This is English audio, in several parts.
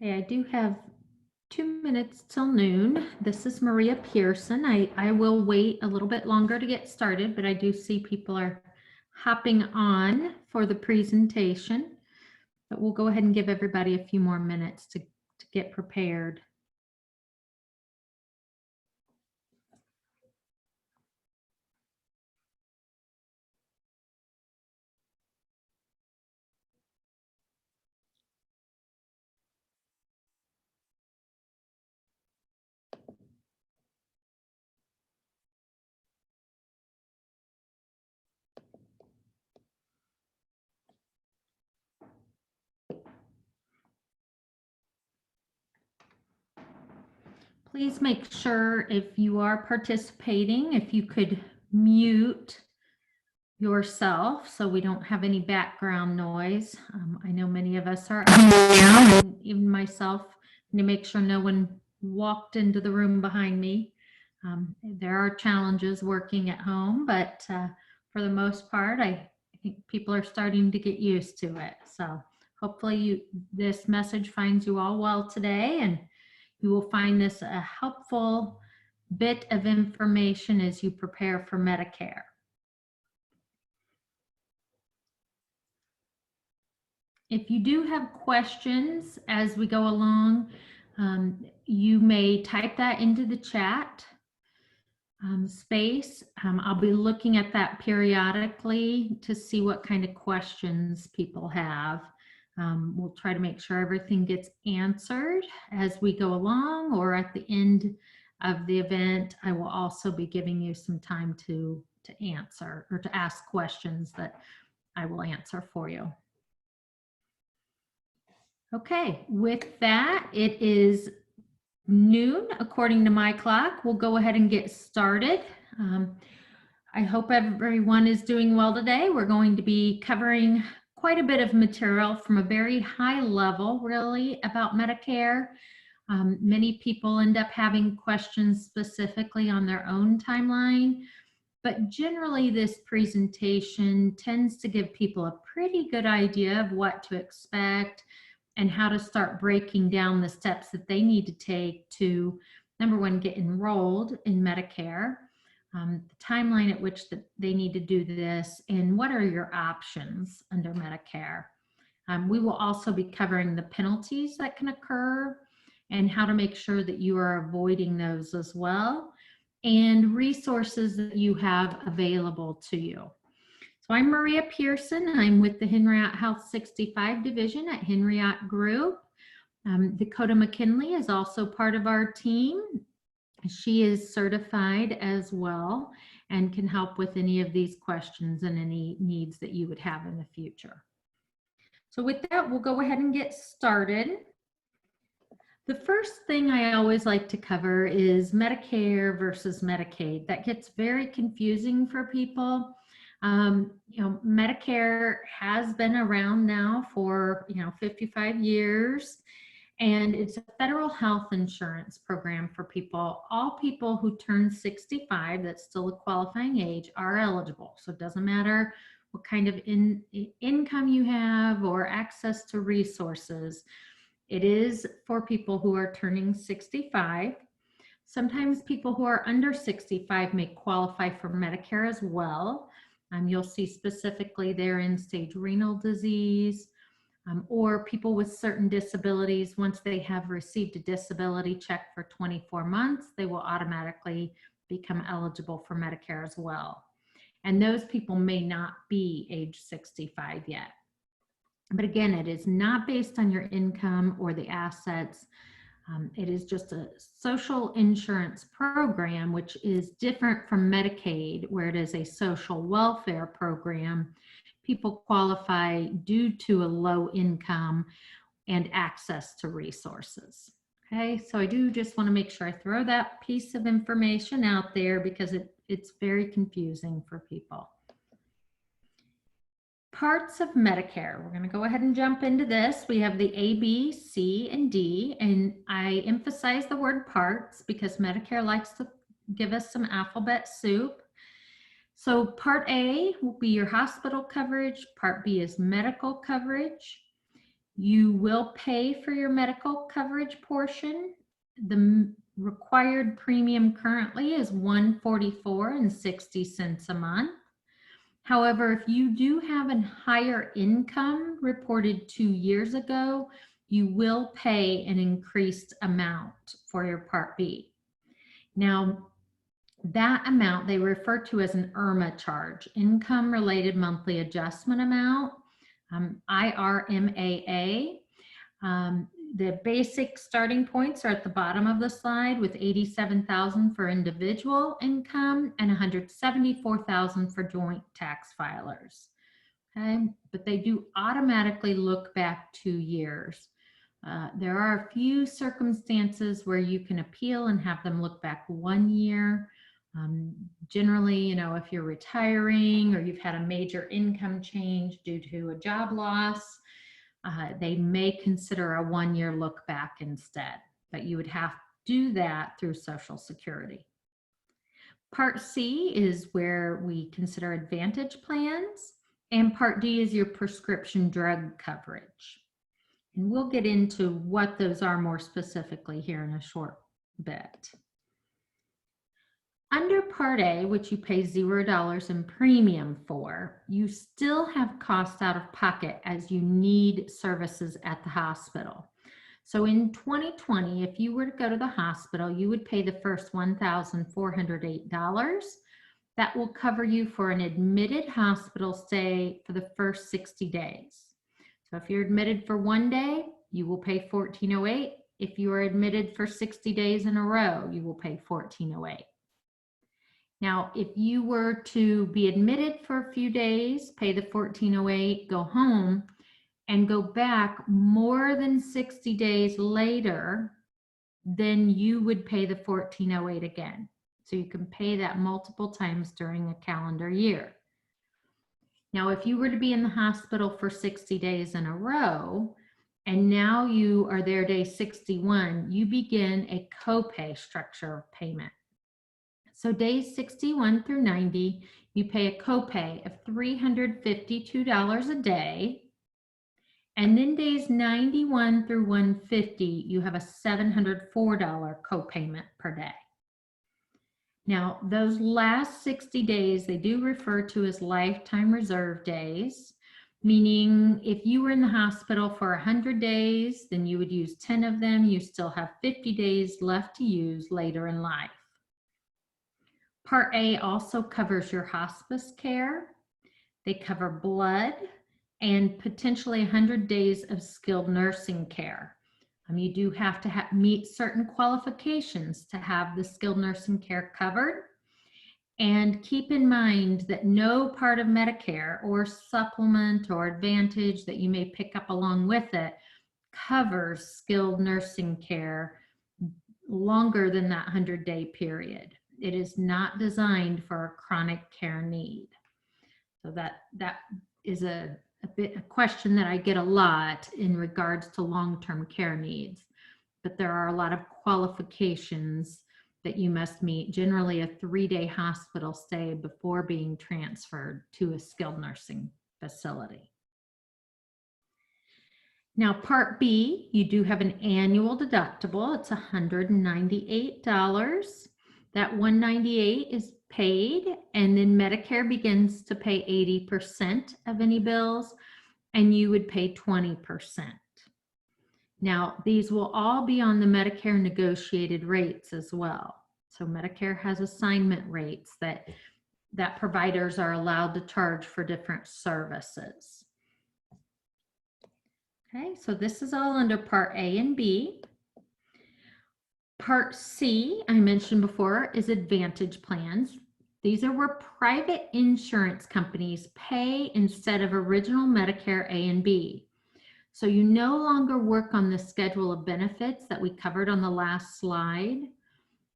Okay, I do have 2 minutes till noon. This is Maria Pearson. I will wait a little bit longer to get started, but I do see people are hopping on for the presentation. But we'll go ahead and give everybody a few more minutes to get prepared. Please make sure if you are participating, if you could mute yourself so we don't have any background noise. I know many of us are, and even myself, to make sure no one walked into the room behind me. There are challenges working at home, but for the most part, I think people are starting to get used to it. So hopefully this message finds you all well today, and you will find this a helpful bit of information as you prepare for Medicare. If you do have questions as we go along, you may type that into the chat space. I'll be looking at that periodically to see what kind of questions people have. We'll try to make sure everything gets answered as we go along, or at the end of the event, I will also be giving you some time to answer or to ask questions that I will answer for you. Okay, with that, it is noon according to my clock. We'll go ahead and get started. I hope everyone is doing well today. We're going to be covering quite a bit of material from a very high level, really, about Medicare. Many people end up having questions specifically on their own timeline, but generally this presentation tends to give people a pretty good idea of what to expect and how to start breaking down the steps that they need to take to, number one, get enrolled in Medicare, the timeline at which they need to do this, and what are your options under Medicare. We will also be covering the penalties that can occur and how to make sure that you are avoiding those as well, and resources that you have available to you. So I'm Maria Pearson. I'm with the Henriette Health 65 division at Henriette Group. Dakota McKinley is also part of our team. She is certified as well and can help with any of these questions and any needs that you would have in the future. So with that, we'll go ahead and get started. The first thing I always like to cover is Medicare versus Medicaid. That gets very confusing for people. Medicare has been around now for 55 years, And it's a federal health insurance program for people. All people who turn 65, that's still a qualifying age, are eligible. So it doesn't matter what kind of income you have or access to resources. It is for people who are turning 65. Sometimes people who are under 65 may qualify for Medicare as well. You'll see specifically there end-stage renal disease, or people with certain disabilities. Once they have received a disability check for 24 months, they will automatically become eligible for Medicare as well. And those people may not be age 65 yet. But again, it is not based on your income or the assets. It is just a social insurance program, which is different from Medicaid, where it is a social welfare program. People qualify due to a low income and access to resources. Okay, so I do just want to make sure I throw that piece of information out there because it's very confusing for people. Parts of Medicare. We're going to go ahead and jump into this. We have the A, B, C, and D, and I emphasize the word parts because Medicare likes to give us some alphabet soup. So Part A will be your hospital coverage. Part B is medical coverage. You will pay for your medical coverage portion. The required premium currently is $144.60 a month. However, if you do have a higher income reported 2 years ago, you will pay an increased amount for your Part B. Now, that amount they refer to as an IRMA charge, Income Related Monthly Adjustment Amount, IRMAA. The basic starting points are at the bottom of the slide with $87,000 for individual income and $174,000 for joint tax filers. Okay, but they do automatically look back 2 years. There are a few circumstances where you can appeal and have them look back 1 year. Generally, you know, if you're retiring or you've had a major income change due to a job loss, they may consider a 1 year look back instead, but you would have to do that through Social Security. Part C is where we consider Advantage plans, and Part D is your prescription drug coverage. And we'll get into what those are more specifically here in a short bit. Under Part A, which you pay $0 in premium for, you still have costs out of pocket as you need services at the hospital. So in 2020, if you were to go to the hospital, you would pay the first $1,408. That will cover you for an admitted hospital stay for the first 60 days. So if you're admitted for 1 day, you will pay $1,408. If you are admitted for 60 days in a row, you will pay $1,408. Now, if you were to be admitted for a few days, pay the $1,408, go home, and go back more than 60 days later, then you would pay the $1,408 again. So you can pay that multiple times during a calendar year. Now, if you were to be in the hospital for 60 days in a row, and now you are there day 61, you begin a copay structure of payment. So days 61 through 90, you pay a copay of $352 a day. And then days 91 through 150, you have a $704 copayment per day. Now, those last 60 days, they do refer to as lifetime reserve days, meaning if you were in the hospital for 100 days, then you would use 10 of them. You still have 50 days left to use later in life. Part A also covers your hospice care. They cover blood and potentially 100 days of skilled nursing care. You do have to meet certain qualifications to have the skilled nursing care covered. And keep in mind that no part of Medicare or supplement or Advantage that you may pick up along with it covers skilled nursing care longer than that 100-day period. It is not designed for a chronic care need. So that is a question that I get a lot in regards to long-term care needs. but there are a lot of qualifications that you must meet, generally a 3-day hospital stay before being transferred to a skilled nursing facility. Now, Part B, you do have an annual deductible. It's $198. That $198 is paid, and then Medicare begins to pay 80% of any bills, and you would pay 20%. Now, these will all be on the Medicare negotiated rates as well. So Medicare has assignment rates that providers are allowed to charge for different services. Okay, so this is all under Part A and B. Part C, I mentioned before, is Advantage plans. These are where private insurance companies pay instead of original Medicare A and B. So you no longer work on the schedule of benefits that we covered on the last slide.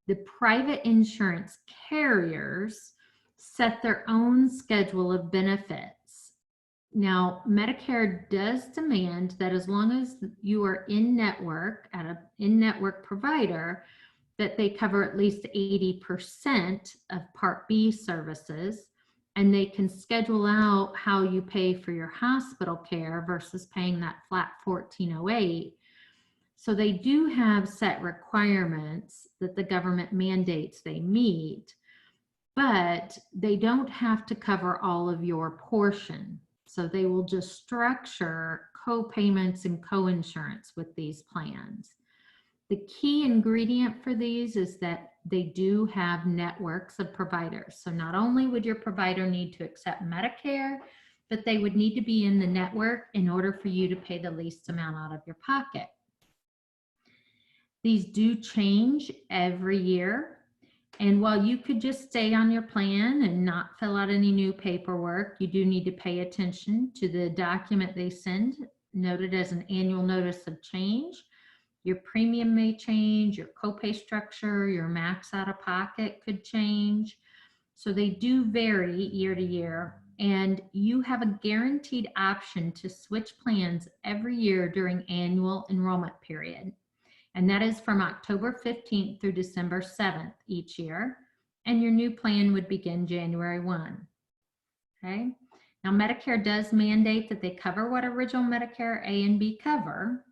The private insurance carriers set their own schedule of benefits. Now, Medicare does demand that as long as you are in network at an in-network provider, that they cover at least 80% of Part B services, and they can schedule out how you pay for your hospital care versus paying that flat $14.08. So they do have set requirements that the government mandates they meet, but they don't have to cover all of your portion. So they will just structure co-payments and co-insurance with these plans. The key ingredient for these is that they do have networks of providers. So not only would your provider need to accept Medicare, but they would need to be in the network in order for you to pay the least amount out of your pocket. These do change every year. And while you could just stay on your plan and not fill out any new paperwork, you do need to pay attention to the document they send, noted as an annual notice of change. Your premium may change, your copay structure, your max out of pocket could change. So they do vary year to year, and you have a guaranteed option to switch plans every year during annual enrollment period. And that is from October 15th through December 7th each year. And your new plan would begin January 1. Okay. Now, Medicare does mandate that they cover what original Medicare A and B cover.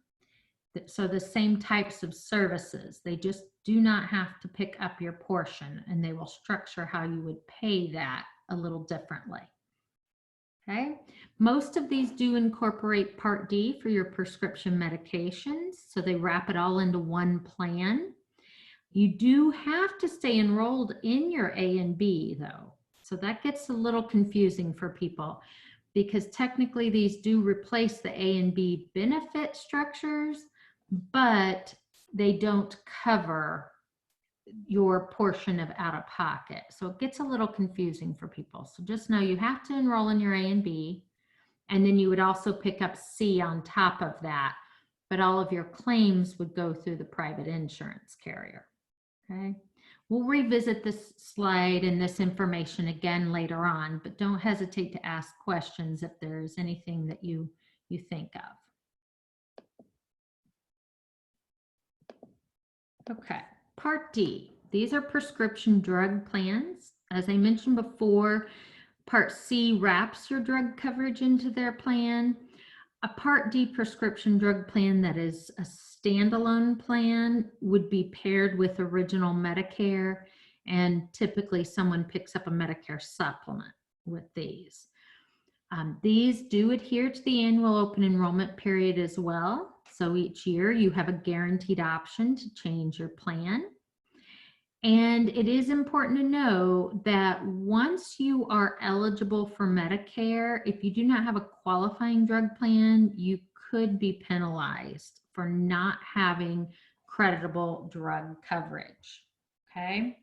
So the same types of services, they just do not have to pick up your portion, and they will structure how you would pay that a little differently. Okay, most of these do incorporate Part D for your prescription medications, so they wrap it all into one plan. You do have to stay enrolled in your A and B though, so that gets a little confusing for people because technically these do replace the A and B benefit structures, but they don't cover your portion of out of pocket. So it gets a little confusing for people. So just know you have to enroll in your A and B, and then you would also pick up C on top of that, but all of your claims would go through the private insurance carrier. Okay. We'll revisit this slide and this information again later on, but don't hesitate to ask questions if there's anything that you think of. Okay, Part D. These are prescription drug plans. As I mentioned before, Part C wraps your drug coverage into their plan. A Part D prescription drug plan that is a standalone plan would be paired with original Medicare, and typically someone picks up a Medicare supplement with these. These do adhere to the annual open enrollment period as well. So each year you have a guaranteed option to change your plan. And it is important to know that once you are eligible for Medicare, if you do not have a qualifying drug plan, you could be penalized for not having creditable drug coverage. Okay.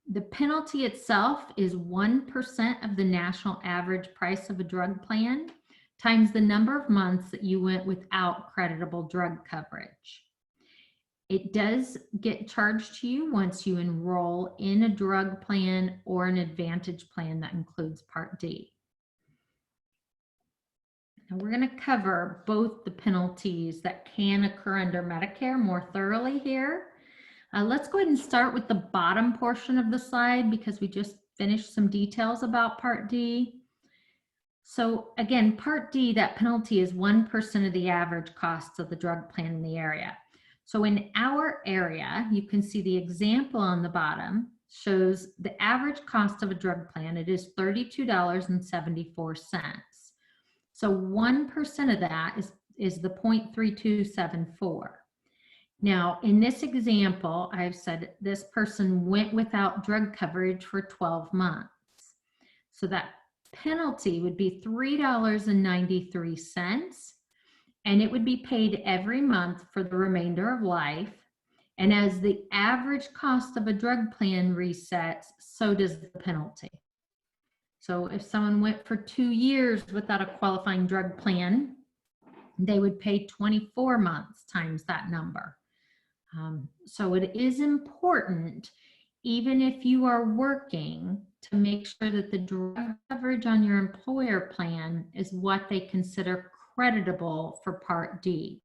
The penalty itself is 1% of the national average price of a drug plan times the number of months that you went without creditable drug coverage. It does get charged to you once you enroll in a drug plan or an Advantage plan that includes Part D. Now we're going to cover both the penalties that can occur under Medicare more thoroughly here. Let's go ahead and start with the bottom portion of the slide because we just finished some details about Part D. So again, Part D, that penalty is 1% of the average costs of the drug plan in the area. So in our area, you can see the example on the bottom shows the average cost of a drug plan. It is $32.74. So 1% of that is the 0.3274. Now, in this example, I've said this person went without drug coverage for 12 months. So that penalty would be $3.93, and it would be paid every month for the remainder of life. And as the average cost of a drug plan resets, so does the penalty. So if someone went for 2 years without a qualifying drug plan, they would pay 24 months times that number. So it is important, even if you are working, to make sure that the drug coverage on your employer plan is what they consider creditable for Part D.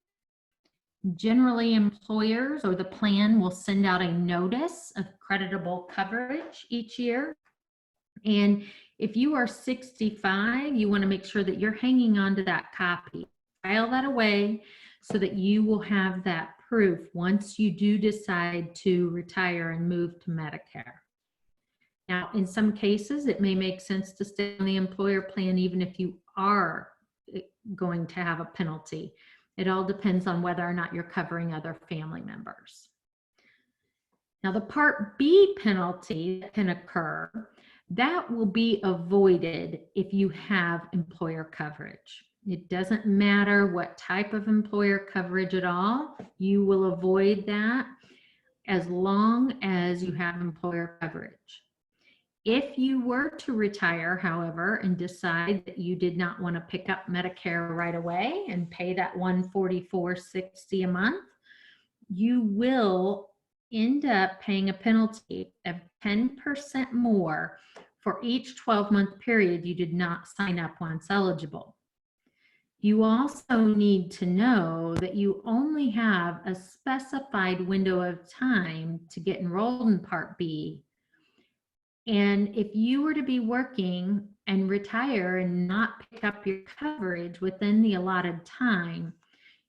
Generally, employers or the plan will send out a notice of creditable coverage each year. And if you are 65, you want to make sure that you're hanging on to that copy. File that away so that you will have that proof once you do decide to retire and move to Medicare. Now, in some cases, it may make sense to stay on the employer plan even if you are going to have a penalty. It all depends on whether or not you're covering other family members. Now, the Part B penalty that can occur, that will be avoided if you have employer coverage. It doesn't matter what type of employer coverage at all, you will avoid that as long as you have employer coverage. If you were to retire, however, and decide that you did not want to pick up Medicare right away and pay that $144.60 a month, you will end up paying a penalty of 10% more for each 12-month period you did not sign up once eligible. You also need to know that you only have a specified window of time to get enrolled in Part B. And if you were to be working and retire and not pick up your coverage within the allotted time,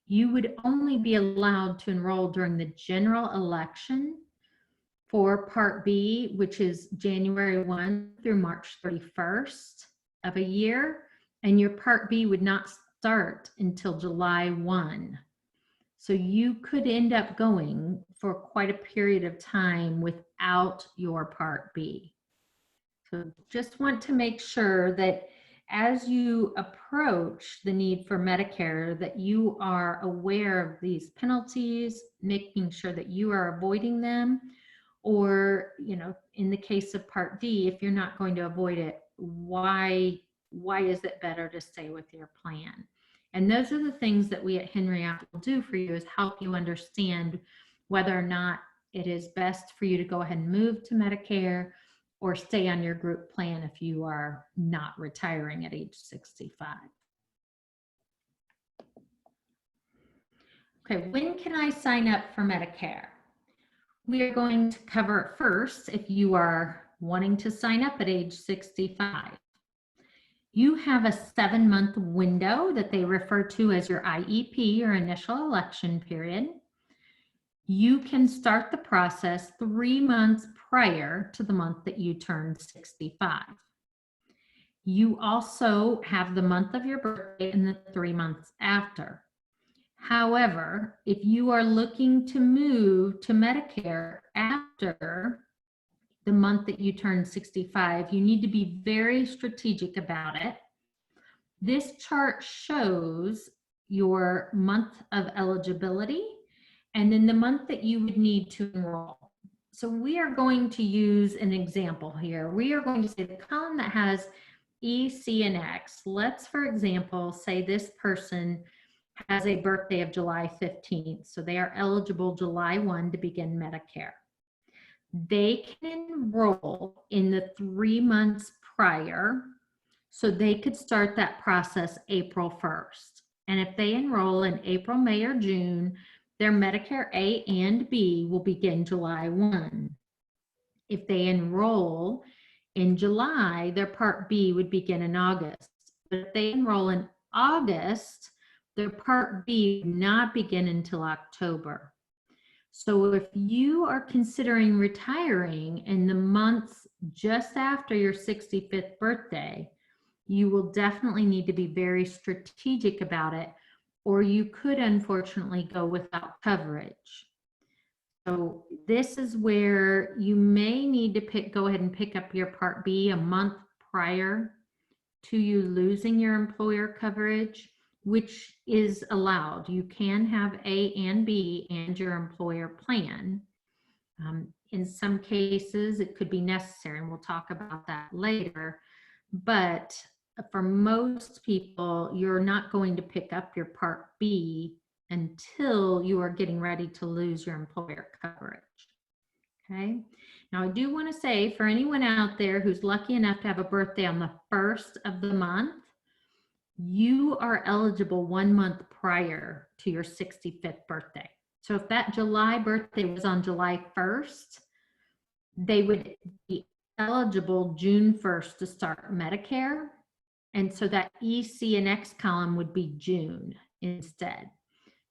you would only be allowed to enroll during the general election for Part B, which is January 1 through March 31st of a year, and your Part B would not start until July 1. So you could end up going for quite a period of time without your Part B. So just want to make sure that as you approach the need for Medicare, that you are aware of these penalties, making sure that you are avoiding them, or, you know, in the case of Part D, if you're not going to avoid it, why is it better to stay with your plan? And those are the things that we at Henrietta will do for you, is help you understand whether or not it is best for you to go ahead and move to Medicare or stay on your group plan if you are not retiring at age 65. Okay, when can I sign up for Medicare? We are going to cover it first if you are wanting to sign up at age 65. You have a 7-month window that they refer to as your IEP, or initial election period. You can start the process 3 months prior to the month that you turn 65. You also have the month of your birthday and the 3 months after. However, if you are looking to move to Medicare after the month that you turn 65, you need to be very strategic about it. This chart shows your month of eligibility and then the month that you would need to enroll. So we are going to use an example here. We are going to say the column that has E, C, and X. Let's, for example, say this person has a birthday of July 15th. So they are eligible July 1 to begin Medicare. They can enroll in the 3 months prior. So they could start that process April 1st. And if they enroll in April, May, or June, their Medicare A and B will begin July 1. If they enroll in July, their Part B would begin in August. But if they enroll in August, their Part B would not begin until October. So if you are considering retiring in the months just after your 65th birthday, you will definitely need to be very strategic about it, or you could unfortunately go without coverage. So this is where you may need to go ahead and pick up your Part B a month prior to you losing your employer coverage, which is allowed. You can have A and B and your employer plan. In some cases, it could be necessary, and we'll talk about that later. But for most people, you're not going to pick up your Part B until you are getting ready to lose your employer coverage. Okay. Now, I do want to say for anyone out there who's lucky enough to have a birthday on the 1st of the month, you are eligible 1 month prior to your 65th birthday. So if that July birthday was on July 1st, they would be eligible June 1st to start Medicare. And so that EC and X column would be June instead.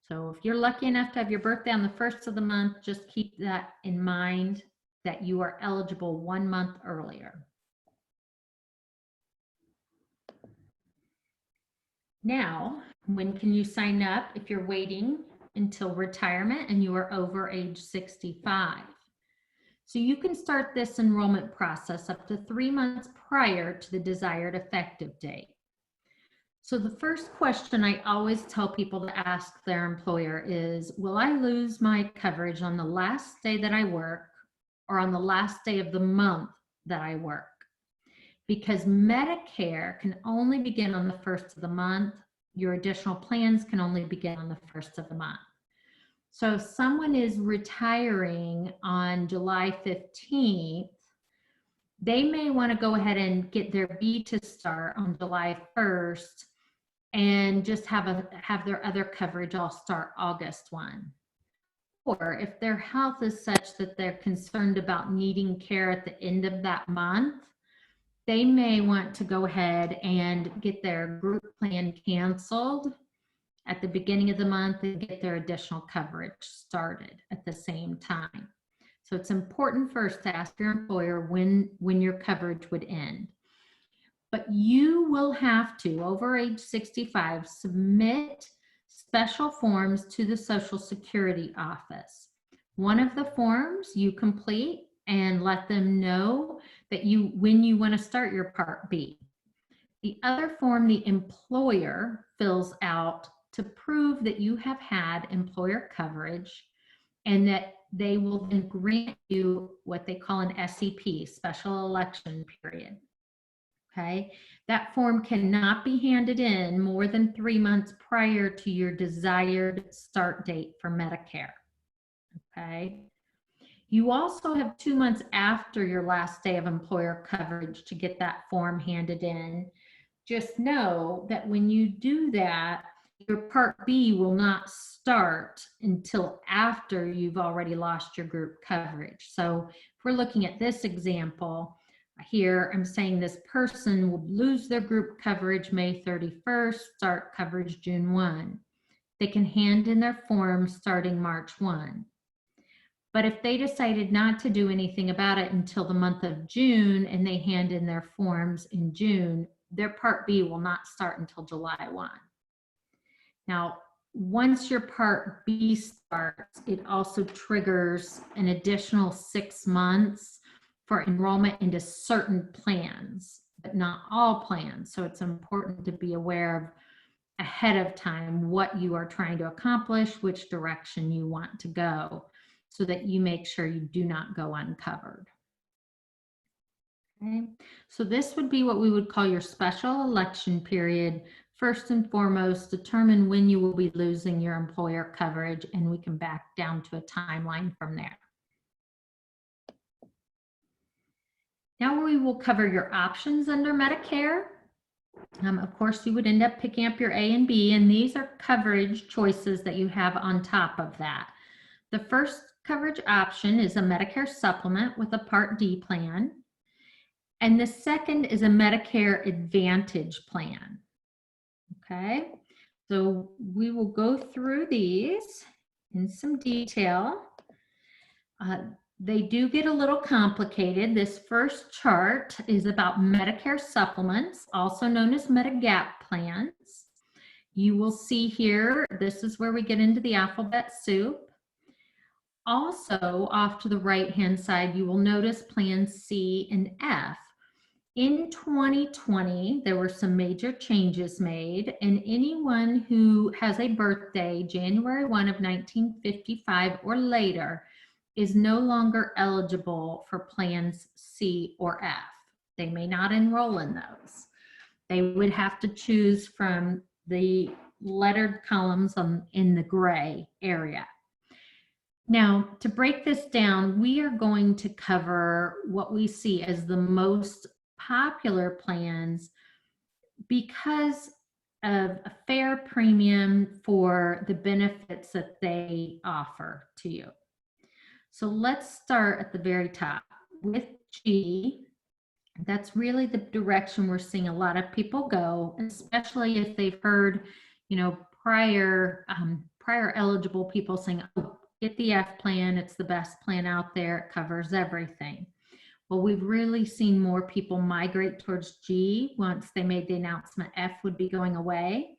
So if you're lucky enough to have your birthday on the 1st of the month, just keep that in mind that you are eligible 1 month earlier. Now, when can you sign up if you're waiting until retirement and you are over age 65? So you can start this enrollment process up to 3 months prior to the desired effective date. So the first question I always tell people to ask their employer is, will I lose my coverage on the last day that I work or on the last day of the month that I work? Because Medicare can only begin on the 1st of the month. Your additional plans can only begin on the 1st of the month. So if someone is retiring on July 15th, they may want to go ahead and get their B to start on July 1st and just have their other coverage all start August 1. Or if their health is such that they're concerned about needing care at the end of that month, they may want to go ahead and get their group plan canceled at the beginning of the month and get their additional coverage started at the same time. So it's important first to ask your employer when your coverage would end. But you will have to, over age 65, submit special forms to the Social Security office. One of the forms you complete and let them know that when you want to start your Part B. The other form the employer fills out to prove that you have had employer coverage and that they will then grant you what they call an SEP, special election period. Okay, that form cannot be handed in more than 3 months prior to your desired start date for Medicare. Okay, you also have 2 months after your last day of employer coverage to get that form handed in. Just know that when you do that, your Part B will not start until after you've already lost your group coverage. So if we're looking at this example here, I'm saying this person would lose their group coverage May 31st, start coverage June 1. They can hand in their forms starting March 1. But if they decided not to do anything about it until the month of June and they hand in their forms in June, their Part B will not start until July 1. Now, once your Part B starts, it also triggers an additional 6 months for enrollment into certain plans, but not all plans. So it's important to be aware of ahead of time what you are trying to accomplish, which direction you want to go, so that you make sure you do not go uncovered. Okay, so this would be what we would call your special election period. First and foremost, determine when you will be losing your employer coverage, and we can back down to a timeline from there. Now we will cover your options under Medicare. Of course, you would end up picking up your A and B, and these are coverage choices that you have on top of that. The first coverage option is a Medicare supplement with a Part D plan. And the second is a Medicare Advantage plan. Okay, so we will go through these in some detail. They do get a little complicated. This first chart is about Medicare supplements, also known as Medigap plans. You will see here, this is where we get into the alphabet soup. Also, off to the right-hand side, you will notice plans C and F. In 2020, there were some major changes made, and anyone who has a birthday January 1 of 1955 or later is no longer eligible for plans C or F. They may not enroll in those. They would have to choose from the lettered columns in the gray area. Now, to break this down, we are going to cover what we see as the most popular plans because of a fair premium for the benefits that they offer to you. So let's start at the very top with G. That's really the direction we're seeing a lot of people go, especially if they've heard, prior eligible people saying, oh, get the F plan, it's the best plan out there, it covers everything. Well, we've really seen more people migrate towards G once they made the announcement F would be going away.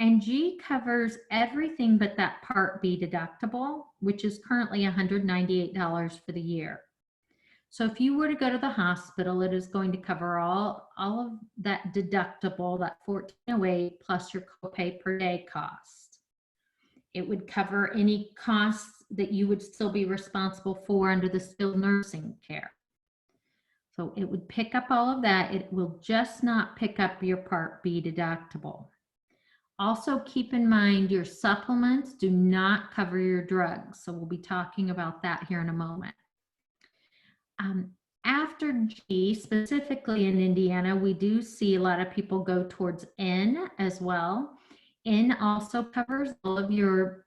And G covers everything but that Part B deductible, which is currently $198 for the year. So if you were to go to the hospital, it is going to cover all of that deductible, that $1,408 plus your copay per day cost. It would cover any costs that you would still be responsible for under the skilled nursing care. So it would pick up all of that. It will just not pick up your Part B deductible. Also keep in mind your supplements do not cover your drugs. So we'll be talking about that here in a moment. After G, specifically in Indiana, we do see a lot of people go towards N as well. N also covers all of your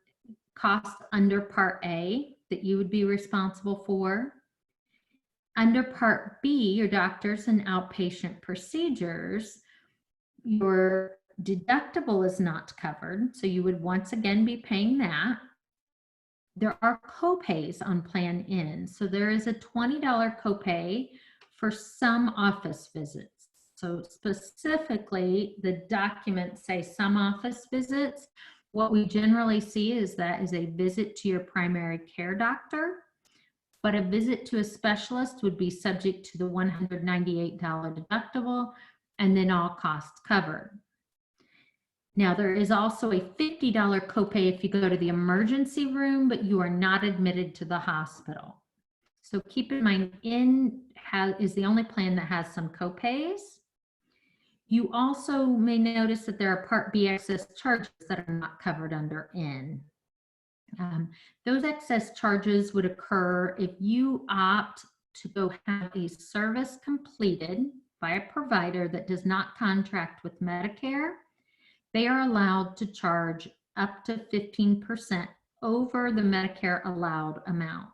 costs under Part A that you would be responsible for. Under Part B, your doctors and outpatient procedures, your deductible is not covered, so you would once again be paying that. There are copays on Plan N, so there is a $20 copay for some office visits. So specifically, the documents say some office visits. What we generally see is that is a visit to your primary care doctor, but a visit to a specialist would be subject to the $198 deductible and then all costs covered. Now, there is also a $50 copay if you go to the emergency room, but you are not admitted to the hospital. So keep in mind, N is the only plan that has some copays. You also may notice that there are Part B excess charges that are not covered under N. Those excess charges would occur if you opt to go have a service completed by a provider that does not contract with Medicare. They are allowed to charge up to 15% over the Medicare allowed amount,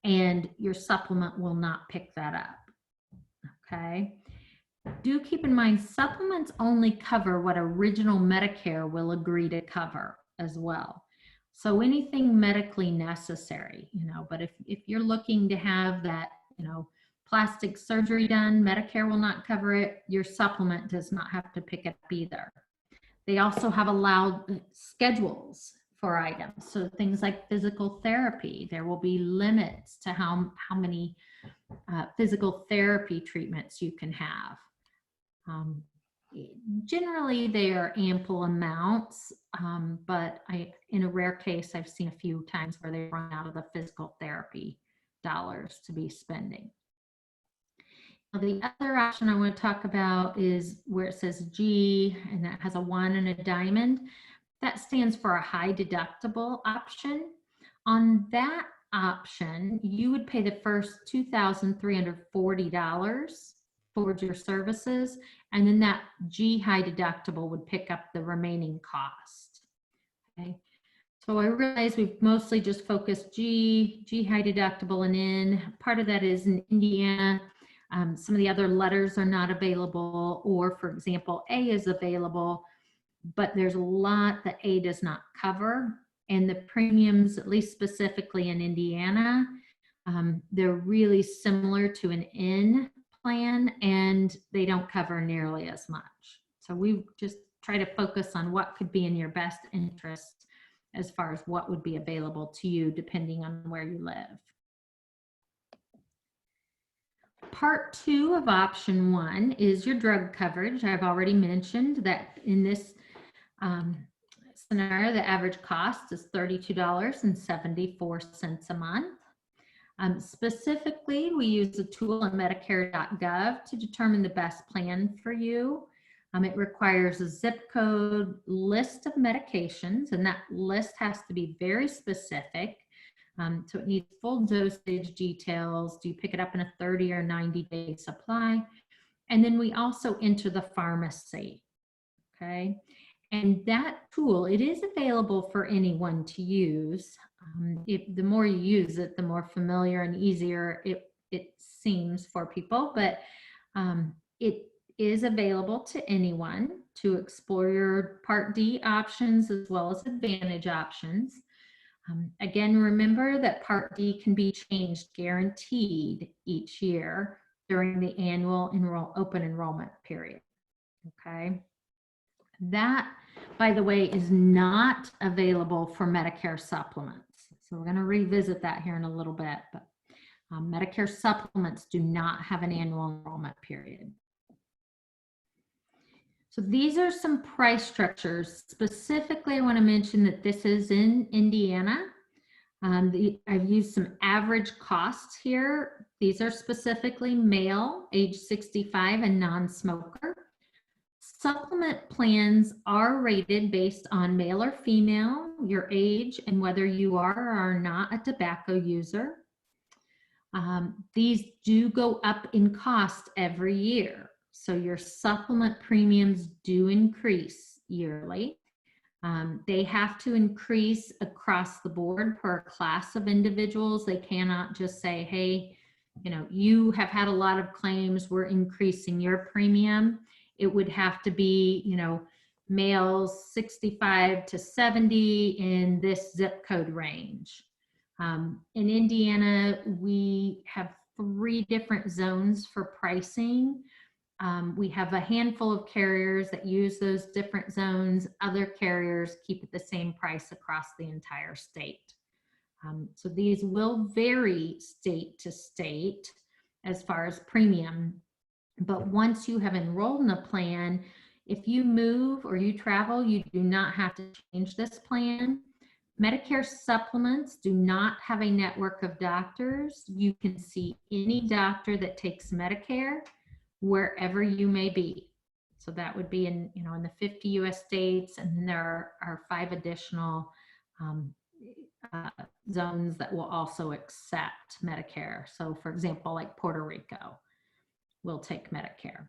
and your supplement will not pick that up. Okay. Do keep in mind, supplements only cover what original Medicare will agree to cover as well. So anything medically necessary, but if you're looking to have that, plastic surgery done, Medicare will not cover it. Your supplement does not have to pick it up either. They also have allowed schedules for items. So things like physical therapy, there will be limits to how many physical therapy treatments you can have. Generally, they are ample amounts, but in a rare case, I've seen a few times where they run out of the physical therapy dollars to be spending. Now, the other option I want to talk about is where it says G, and that has a 1 and a diamond. That stands for a high deductible option. On that option, you would pay the first $2,340 towards your services, and then that G high deductible would pick up the remaining cost. Okay. So I realize we've mostly just focused G high deductible and N. Part of that is in Indiana. Some of the other letters are not available, or for example, A is available, but there's a lot that A does not cover. And the premiums, at least specifically in Indiana, they're really similar to an N plan, and they don't cover nearly as much. So we just try to focus on what could be in your best interest as far as what would be available to you depending on where you live. Part 2 of option 1 is your drug coverage. I've already mentioned that in this scenario, the average cost is $32.74 a month. Specifically, we use a tool on Medicare.gov to determine the best plan for you. It requires a zip code, list of medications, and that list has to be very specific. So it needs full dosage details. Do you pick it up in a 30 or 90-day supply? And then we also enter the pharmacy, okay? And that tool, it is available for anyone to use. The more you use it, the more familiar and easier it seems for people, but it is available to anyone to explore your Part D options as well as Advantage options. Again, remember that Part D can be changed guaranteed each year during the annual open enrollment period, okay? That, by the way, is not available for Medicare supplements. So we're going to revisit that here in a little bit, but Medicare supplements do not have an annual enrollment period. So these are some price structures. Specifically, I want to mention that this is in Indiana. I've used some average costs here. These are specifically male, age 65, and non-smoker. Supplement plans are rated based on male or female, your age, and whether you are or are not a tobacco user. These do go up in cost every year. So your supplement premiums do increase yearly. They have to increase across the board per class of individuals. They cannot just say, hey, you know, you have had a lot of claims, we're increasing your premium. It would have to be, you know, males 65 to 70 in this zip code range. In Indiana, we have 3 different zones for pricing. We have a handful of carriers that use those different zones. Other carriers keep it the same price across the entire state. So these will vary state to state as far as premium. But once you have enrolled in a plan, if you move or you travel, you do not have to change this plan. Medicare supplements do not have a network of doctors. You can see any doctor that takes Medicare wherever you may be. So that would be in, you know, in the 50 US states, and then there are 5 additional zones that will also accept Medicare. So for example, like Puerto Rico will take Medicare.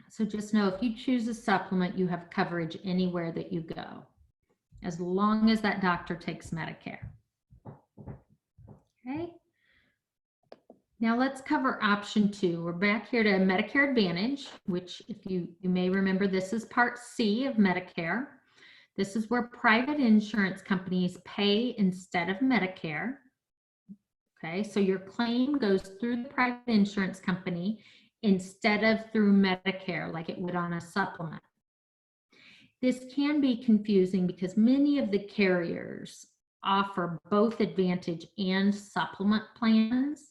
So just know if you choose a supplement, you have coverage anywhere that you go, as long as that doctor takes Medicare. Okay. Now let's cover option 2. We're back here to Medicare Advantage, which if you may remember, this is Part C of Medicare. This is where private insurance companies pay instead of Medicare. Okay, so your claim goes through the private insurance company instead of through Medicare like it would on a supplement. This can be confusing because many of the carriers offer both Advantage and supplement plans.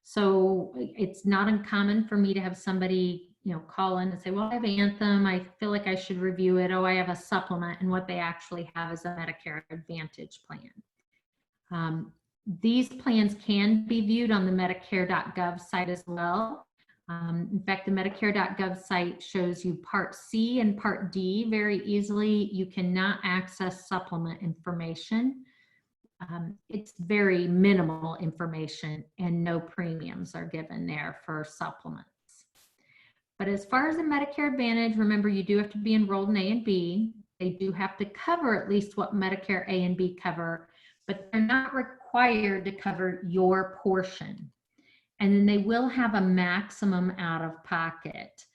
So it's not uncommon for me to have somebody, you know, call in and say, well, I have Anthem, I feel like I should review it. Oh, I have a supplement, and what they actually have is a Medicare Advantage plan. These plans can be viewed on the Medicare.gov site as well. In fact, the Medicare.gov site shows you Part C and Part D very easily. You cannot access supplement information. It's very minimal information, and no premiums are given there for supplements. But as far as the Medicare Advantage, remember you do have to be enrolled in A and B. They do have to cover at least what Medicare A and B cover, but they're not required to cover your portion. And then they will have a maximum out of pocket.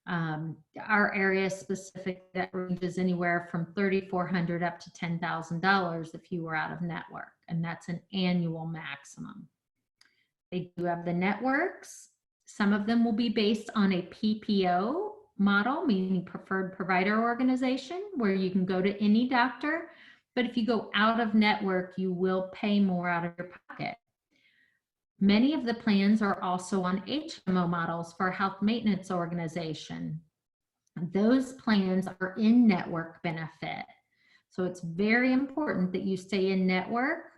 Our area specific that ranges anywhere from $3,400 up to $10,000 if you were out of network, and that's an annual maximum. They do have the networks. Some of them will be based on a PPO model, meaning preferred provider organization, where you can go to any doctor, but if you go out of network, you will pay more out of your pocket. Many of the plans are also on HMO models for a health maintenance organization. Those plans are in network benefit. So it's very important that you stay in network.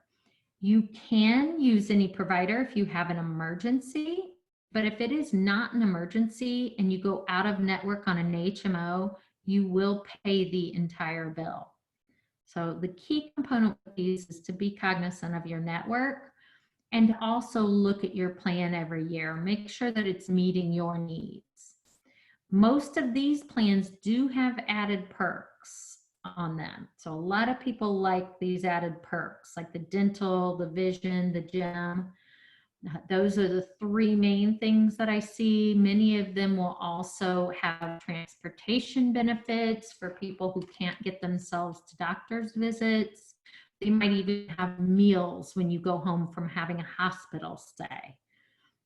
You can use any provider if you have an emergency, but if it is not an emergency and you go out of network on an HMO, you will pay the entire bill. So the key component of these is to be cognizant of your network and also look at your plan every year. Make sure that it's meeting your needs. Most of these plans do have added perks on them. So a lot of people like these added perks, like the dental, the vision, the gym. Those are the three main things that I see. Many of them will also have transportation benefits for people who can't get themselves to doctor's visits. They might even have meals when you go home from having a hospital stay.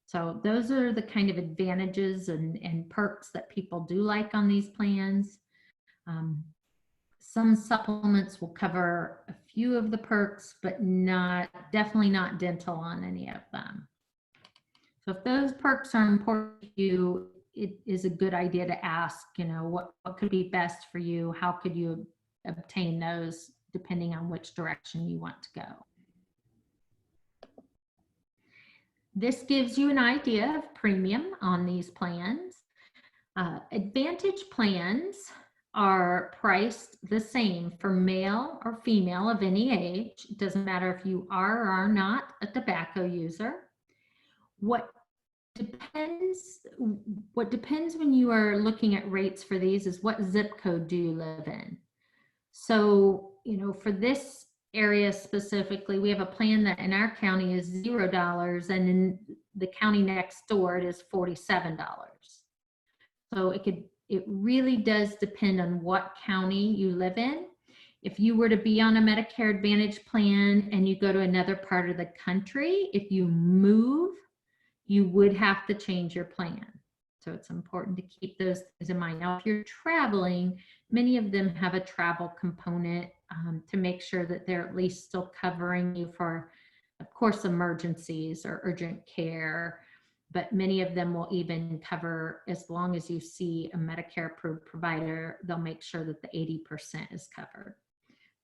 So those are the kind of advantages and perks that people do like on these plans. Some supplements will cover a few of the perks, but definitely not dental on any of them. So if those perks are important to you, it is a good idea to ask, what could be best for you? How could you obtain those depending on which direction you want to go? This gives you an idea of premium on these plans. Advantage plans are priced the same for male or female of any age. It doesn't matter if you are or are not a tobacco user. What depends when you are looking at rates for these is what zip code do you live in. So, for this area specifically, we have a plan that in our county is $0, and in the county next door it is $47. So it really does depend on what county you live in. If you were to be on a Medicare Advantage plan and you go to another part of the country, if you move, you would have to change your plan. So it's important to keep those things in mind. Now, if you're traveling, many of them have a travel component to make sure that they're at least still covering you for, of course, emergencies or urgent care. But many of them will even cover, as long as you see a Medicare approved provider, they'll make sure that the 80% is covered.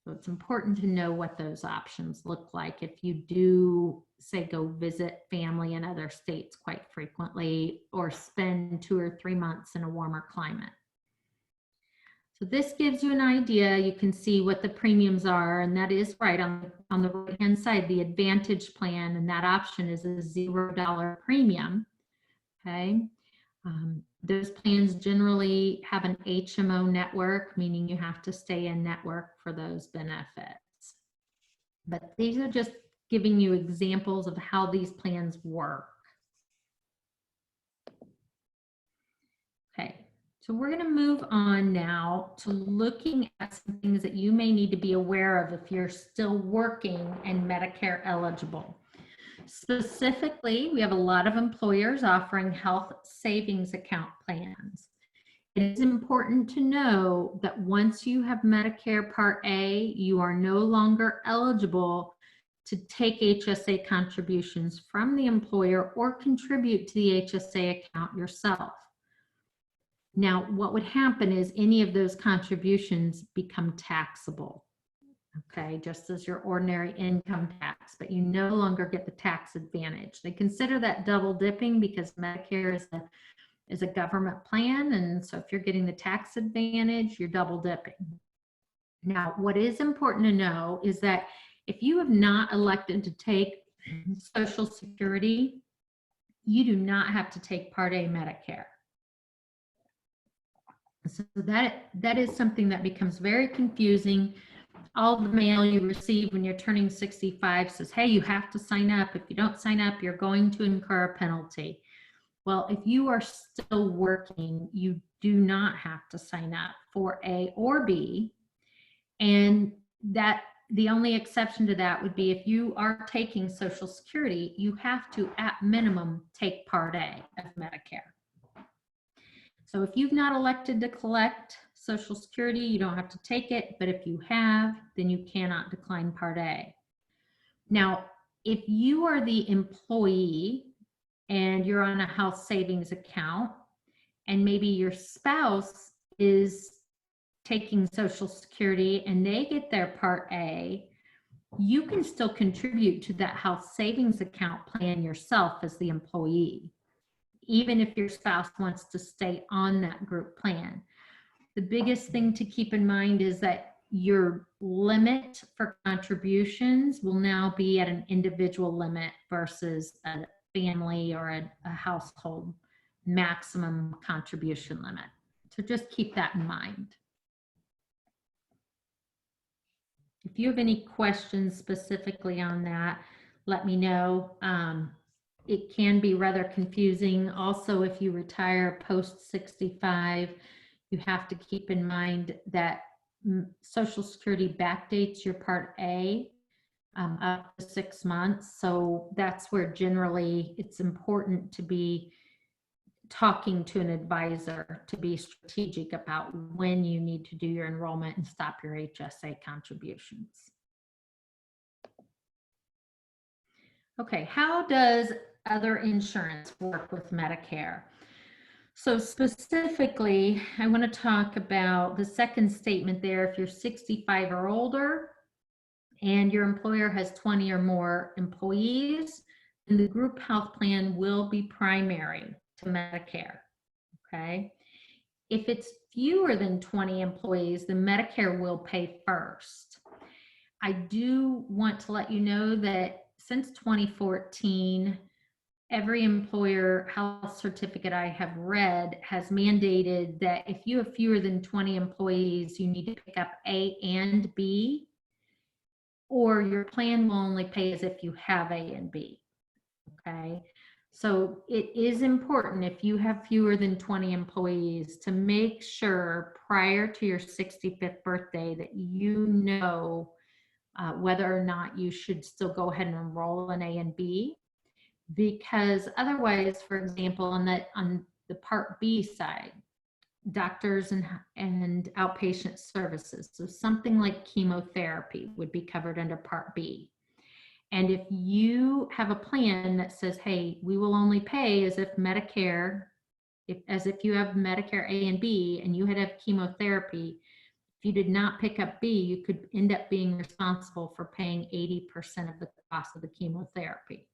So it's important to know what those options look like if you do, say, go visit family in other states quite frequently or spend 2 or 3 months in a warmer climate. So this gives you an idea. You can see what the premiums are, and that is right on the right-hand side, the Advantage plan, and that option is a $0 premium, okay? Those plans generally have an HMO network, meaning you have to stay in network for those benefits. But these are just giving you examples of how these plans work. Okay, so we're going to move on now to looking at some things that you may need to be aware of if you're still working and Medicare eligible. Specifically, we have a lot of employers offering health savings account plans. It is important to know that once you have Medicare Part A, you are no longer eligible to take HSA contributions from the employer or contribute to the HSA account yourself. Now, what would happen is any of those contributions become taxable. Okay, just as your ordinary income tax, but you no longer get the tax advantage. They consider that double dipping because Medicare is a government plan, and so if you're getting the tax advantage, you're double dipping. Now, what is important to know is that if you have not elected to take Social Security, you do not have to take Part A Medicare. So that is something that becomes very confusing. All the mail you receive when you're turning 65 says, hey, you have to sign up. If you don't sign up, you're going to incur a penalty. Well, if you are still working, you do not have to sign up for A or B. And that the only exception to that would be if you are taking Social Security, you have to, at minimum, take Part A of Medicare. So if you've not elected to collect Social Security, you don't have to take it, but if you have, then you cannot decline Part A. Now, if you are the employee and you're on a health savings account, and maybe your spouse is taking Social Security and they get their Part A, you can still contribute to that health savings account plan yourself as the employee, even if your spouse wants to stay on that group plan. The biggest thing to keep in mind is that your limit for contributions will now be at an individual limit versus a family or a household maximum contribution limit. So just keep that in mind. If you have any questions specifically on that, let me know. It can be rather confusing. Also, if you retire post 65, you have to keep in mind that Social Security backdates your Part A up to 6 months. So that's where generally it's important to be talking to an advisor to be strategic about when you need to do your enrollment and stop your HSA contributions. Okay, how does other insurance work with Medicare? So specifically, I want to talk about the second statement there. If you're 65 or older and your employer has 20 or more employees, then the group health plan will be primary to Medicare, okay? If it's fewer than 20 employees, then Medicare will pay first. I do want to let you know that since 2014, every employer health certificate I have read has mandated that if you have fewer than 20 employees, you need to pick up A and B, or your plan will only pay as if you have A and B, okay? So it is important if you have fewer than 20 employees to make sure prior to your 65th birthday that you know whether or not you should still go ahead and enroll in A and B, because otherwise, for example, on the Part B side, doctors and outpatient services, so something like chemotherapy would be covered under Part B. And if you have a plan that says, hey, we will only pay as if Medicare, as if you have Medicare A and B and you had to have chemotherapy, if you did not pick up B, you could end up being responsible for paying 80% of the cost of the chemotherapy.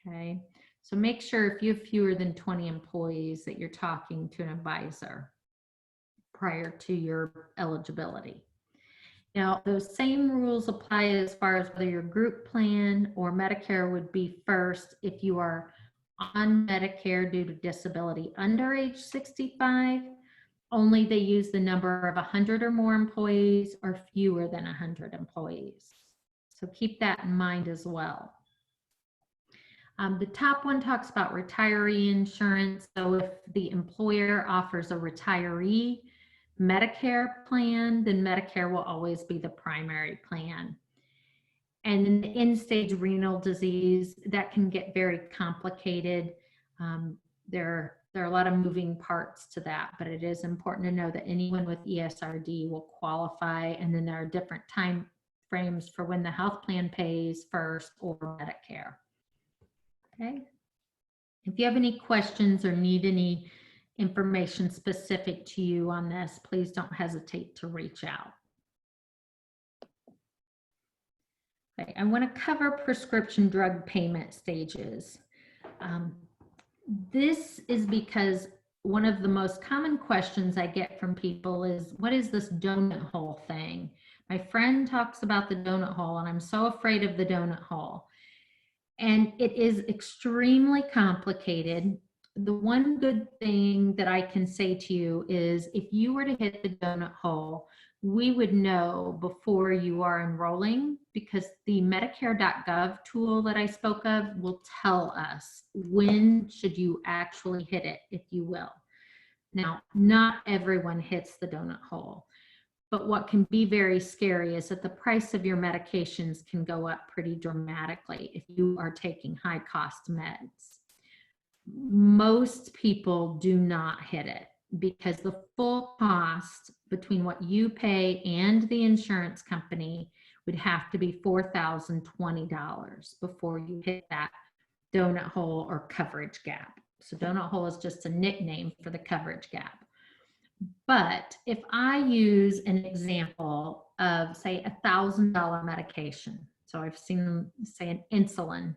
Okay, so make sure if you have fewer than 20 employees that you're talking to an advisor prior to your eligibility. Now, those same rules apply as far as whether your group plan or Medicare would be first if you are on Medicare due to disability under age 65. Only they use the number of 100 or more employees or fewer than 100 employees. So keep that in mind as well. The top one talks about retiree insurance. So if the employer offers a retiree Medicare plan, then Medicare will always be the primary plan. And in the end-stage renal disease, that can get very complicated. There are a lot of moving parts to that, but it is important to know that anyone with ESRD will qualify, and then there are different time frames for when the health plan pays first or Medicare. Okay. If you have any questions or need any information specific to you on this, please don't hesitate to reach out. Okay, I want to cover prescription drug payment stages. This is because one of the most common questions I get from people is, what is this donut hole thing? My friend talks about the donut hole, and I'm so afraid of the donut hole. And it is extremely complicated. the one good thing that I can say to you is if you were to hit the donut hole, we would know before you are enrolling, because the Medicare.gov tool that I spoke of will tell us when should you actually hit it, if you will. Now, not everyone hits the donut hole, but what can be very scary is that the price of your medications can go up pretty dramatically if you are taking high cost meds. Most people do not hit it because the full cost between what you pay and the insurance company would have to be $4,020 before you hit that donut hole or coverage gap. So donut hole is just a nickname for the coverage gap. But if I use an example of, say, $1,000 medication, so I've seen them say an insulin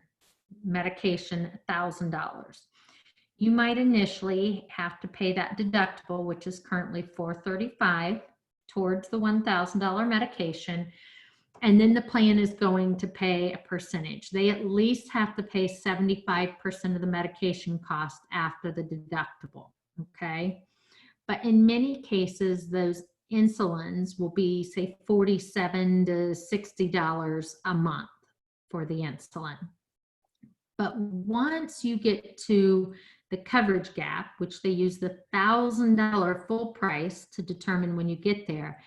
medication, $1,000. You might initially have to pay that deductible, which is currently $435, towards the $1,000 medication. And then the plan is going to pay a percentage. They at least have to pay 75% of the medication cost after the deductible, okay? But in many cases, those insulins will be, say, $47 to $60 a month for the insulin. But once you get to the coverage gap, which they use the $1,000 full price to determine when you get there,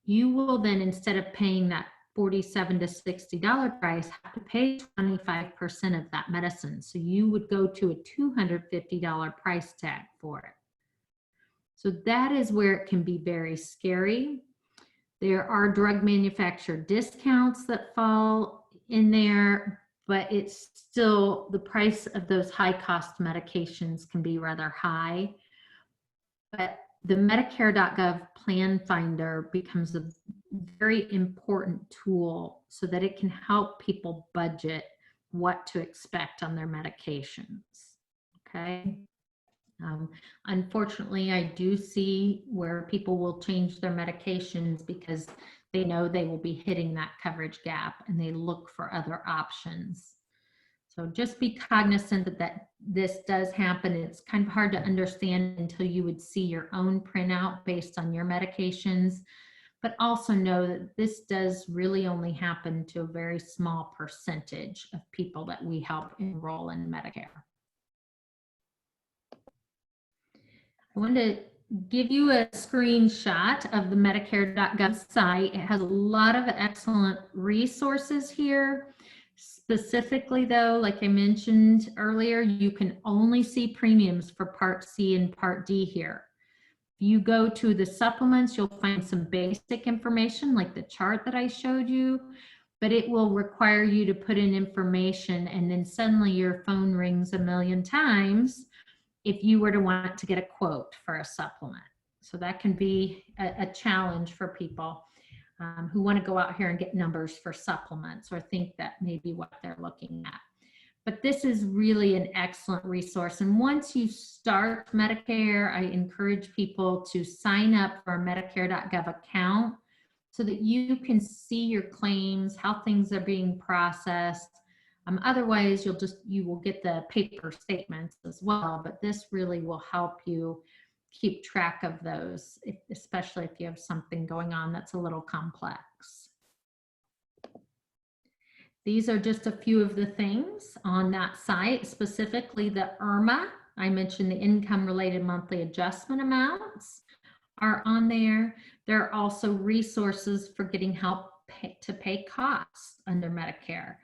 you will then, instead of paying that $47 to $60 price, have to pay 25% of that medicine. So you would go to a $250 price tag for it. So that is where it can be very scary. There are drug manufacturer discounts that fall in there, but it's still, the price of those high cost medications can be rather high. But the Medicare.gov plan finder becomes a very important tool so that it can help people budget what to expect on their medications, okay? Unfortunately, I do see where people will change their medications because they know they will be hitting that coverage gap and they look for other options. So just be cognizant that this does happen. It's kind of hard to understand until you would see your own printout based on your medications, but also know that this does really only happen to a very small percentage of people that we help enroll in Medicare. I want to give you a screenshot of the Medicare.gov site. It has a lot of excellent resources here. Specifically though, like I mentioned earlier, you can only see premiums for Part C and Part D here. If you go to the supplements, you'll find some basic information like the chart that I showed you, but it will require you to put in information and then suddenly your phone rings a million times if you were to want to get a quote for a supplement. So that can be a challenge for people who want to go out here and get numbers for supplements or think that may be what they're looking at. But this is really an excellent resource. And once you start Medicare, I encourage people to sign up for a Medicare.gov account so that you can see your claims, how things are being processed. Otherwise, you will get the paper statements as well, but this really will help you keep track of those, especially if you have something going on that's a little complex. These are just a few of the things on that site, specifically the IRMA. I mentioned the income related monthly adjustment amounts are on there. There are also resources for getting help to pay costs under Medicare.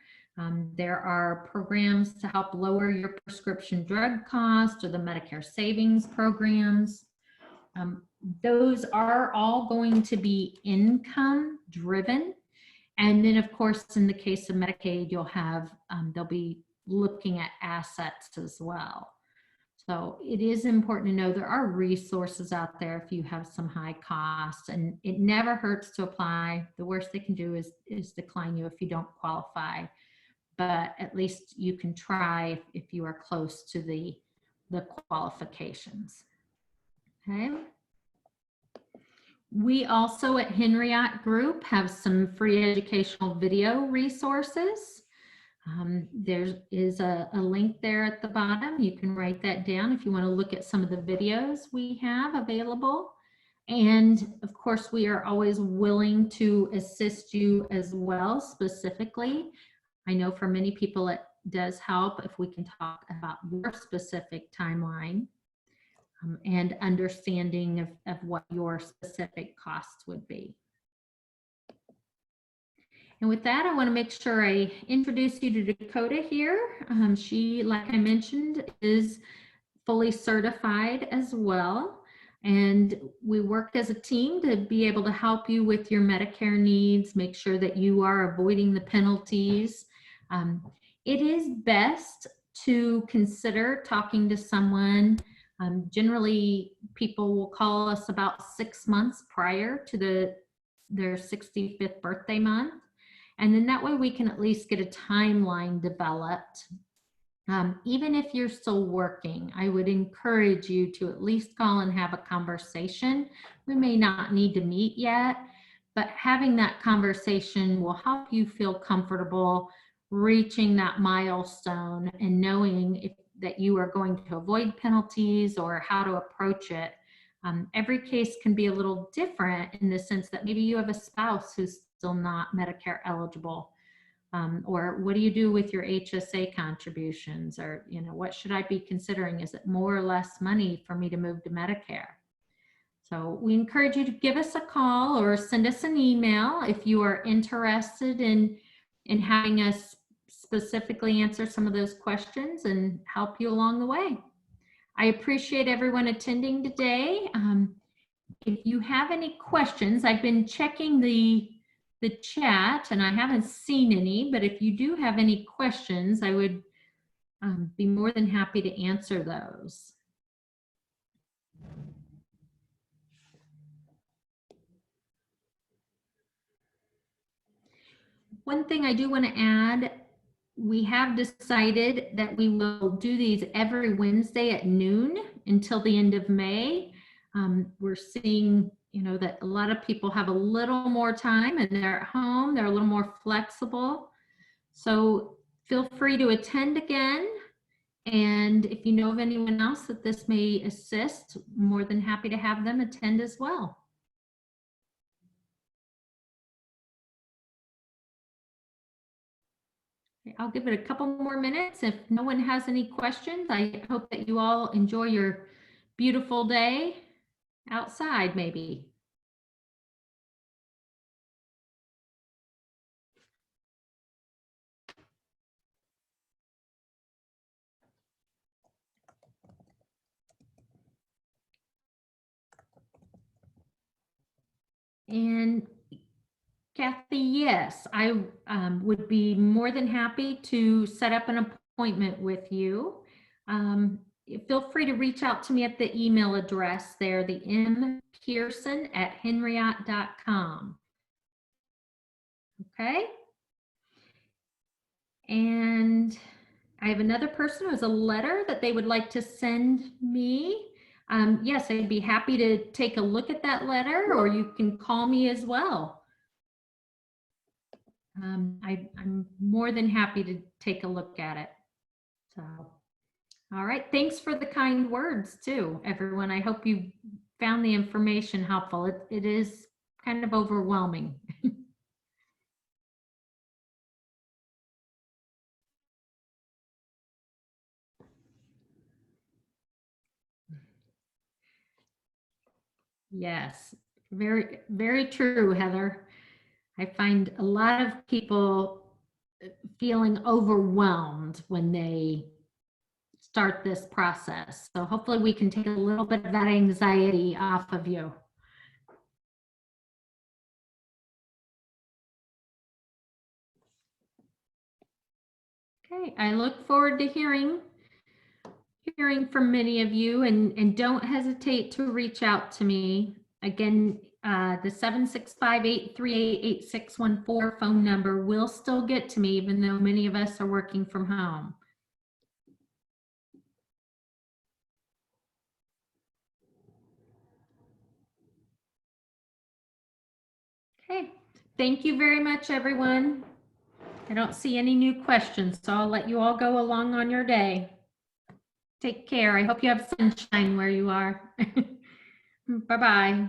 There are programs to help lower your prescription drug cost or the Medicare savings programs. Those are all going to be income driven. And then of course, in the case of Medicaid, you'll have, they'll be looking at assets as well. So it is important to know there are resources out there if you have some high costs, and it never hurts to apply. The worst they can do is decline you if you don't qualify. But at least you can try if you are close to the qualifications. Okay. We also at Henriette Group have some free educational video resources. There is a link there at the bottom. You can write that down if you want to look at some of the videos we have available. And of course, we are always willing to assist you as well, specifically. I know for many people it does help if we can talk about your specific timeline and understanding of what your specific costs would be. And with that, I want to make sure I introduce you to Dakota here. She, like I mentioned, is fully certified as well. And we work as a team to be able to help you with your Medicare needs, make sure that you are avoiding the penalties. It is best to consider talking to someone. Generally, people will call us about 6 months prior to their 65th birthday month. And then that way we can at least get a timeline developed. Even if you're still working, I would encourage you to at least call and have a conversation. We may not need to meet yet, but having that conversation will help you feel comfortable reaching that milestone and knowing that you are going to avoid penalties or how to approach it. Every case can be a little different in the sense that maybe you have a spouse who's still not Medicare eligible. Or what do you do with your HSA contributions? Or, what should I be considering? Is it more or less money for me to move to Medicare? So we encourage you to give us a call or send us an email if you are interested in having us specifically answer some of those questions and help you along the way. I appreciate everyone attending today. If you have any questions, I've been checking the chat and I haven't seen any, but if you do have any questions, I would be more than happy to answer those. One thing I do want to add, we have decided that we will do these every Wednesday at noon until the end of May. We're seeing, that a lot of people have a little more time and they're at home, they're a little more flexible. So feel free to attend again. And if you know of anyone else that this may assist, more than happy to have them attend as well. I'll give it a couple more minutes. If no one has any questions, I hope that you all enjoy your beautiful day outside, maybe. And Kathy, yes, I would be more than happy to set up an appointment with you. Feel free to reach out to me at the email address there, the mpearson@henriot.com. Okay. And I have another person who has a letter that they would like to send me. Yes, I'd be happy to take a look at that letter, or you can call me as well. I'm more than happy to take a look at it. So, all right. Thanks for the kind words too, everyone. I hope you found the information helpful. It is kind of overwhelming. Yes, very, very true, Heather. I find a lot of people feeling overwhelmed when they start this process. So hopefully we can take a little bit of that anxiety off of you. Okay, I look forward to hearing from many of you, and don't hesitate to reach out to me. Again, the 765-838-8614 phone number will still get to me, even though many of us are working from home. Okay, thank you very much, everyone. I don't see any new questions, so I'll let you all go along on your day. Take care. I hope you have sunshine where you are. Bye-bye.